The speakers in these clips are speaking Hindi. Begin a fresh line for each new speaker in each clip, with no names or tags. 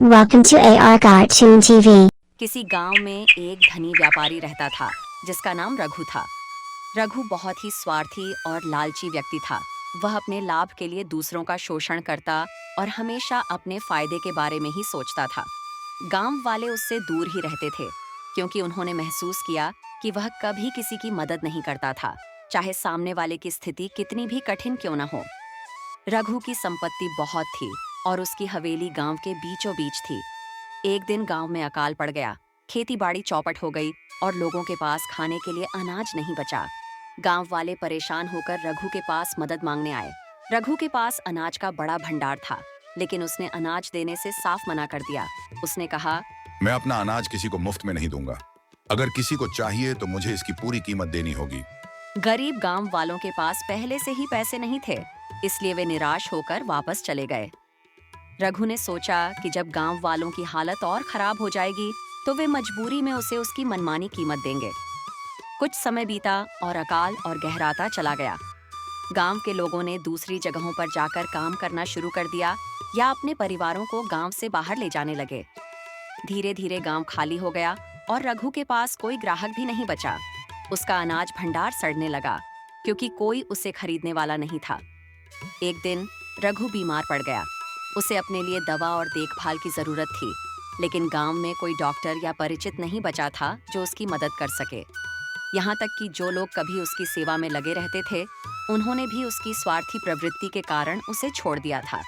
Welcome to AR Cartoon TV.
किसी गांव में एक धनी व्यापारी रहता था जिसका नाम रघु था। रघु बहुत ही स्वार्थी और लालची व्यक्ति था। वह अपने लाभ के लिए दूसरों का शोषण करता और हमेशा अपने फायदे के बारे में ही सोचता था। गांव वाले उससे दूर ही रहते थे क्योंकि उन्होंने महसूस किया कि वह कभी किसी की मदद नहीं करता था, चाहे सामने वाले की स्थिति कितनी भी कठिन क्यों न हो। रघु की संपत्ति बहुत थी और उसकी हवेली गांव के बीचों बीच थी। एक दिन गांव में अकाल पड़ गया, खेती बाड़ी चौपट हो गई और लोगों के पास खाने के लिए अनाज नहीं बचा। गांव वाले परेशान होकर रघु के पास मदद मांगने आए। रघु के पास अनाज का बड़ा भंडार था, लेकिन उसने अनाज देने से साफ मना कर दिया। उसने कहा,
मैं अपना अनाज किसी को मुफ्त में नहीं दूंगा। अगर किसी को चाहिए तो मुझे इसकी पूरी कीमत देनी होगी।
गरीब गांव वालों के पास पहले से ही पैसे नहीं थे, इसलिए वे निराश होकर वापस चले गए। रघु ने सोचा कि जब गांव वालों की हालत और खराब हो जाएगी तो वे मजबूरी में उसे उसकी मनमानी कीमत देंगे। कुछ समय बीता और अकाल और गहराता चला गया। गांव के लोगों ने दूसरी जगहों पर जाकर काम करना शुरू कर दिया या अपने परिवारों को गांव से बाहर ले जाने लगे। धीरे धीरे गांव खाली हो गया और रघु के पास कोई ग्राहक भी नहीं बचा। उसका अनाज भंडार सड़ने लगा क्योंकि कोई उसे खरीदने वाला नहीं था। एक दिन रघु बीमार पड़ गया। उसे अपने लिए दवा और देखभाल की जरूरत थी, लेकिन गांव में कोई डॉक्टर या परिचित नहीं बचा था जो उसकी मदद कर सके। यहाँ तक कि जो लोग कभी उसकी सेवा में लगे रहते थे, उन्होंने भी उसकी स्वार्थी प्रवृत्ति के कारण उसे छोड़ दिया था।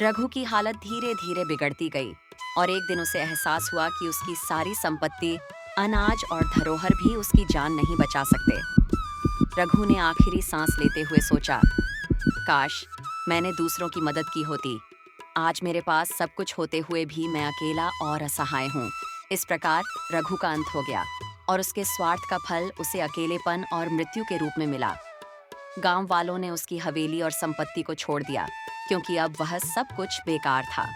रघु की हालत धीरे धीरे बिगड़ती गई और एक दिन उसे एहसास हुआ कि उसकी सारी संपत्ति, अनाज और धरोहर भी उसकी जान नहीं बचा सकते। रघु ने आखिरी सांस लेते हुए सोचा, काश मैंने दूसरों की मदद की होती। आज मेरे पास सब कुछ होते हुए भी मैं अकेला और असहाय हूँ। इस प्रकार रघु का अंत हो गया और उसके स्वार्थ का फल उसे अकेलेपन और मृत्यु के रूप में मिला। गांव वालों ने उसकी हवेली और संपत्ति को छोड़ दिया क्योंकि अब वह सब कुछ बेकार था।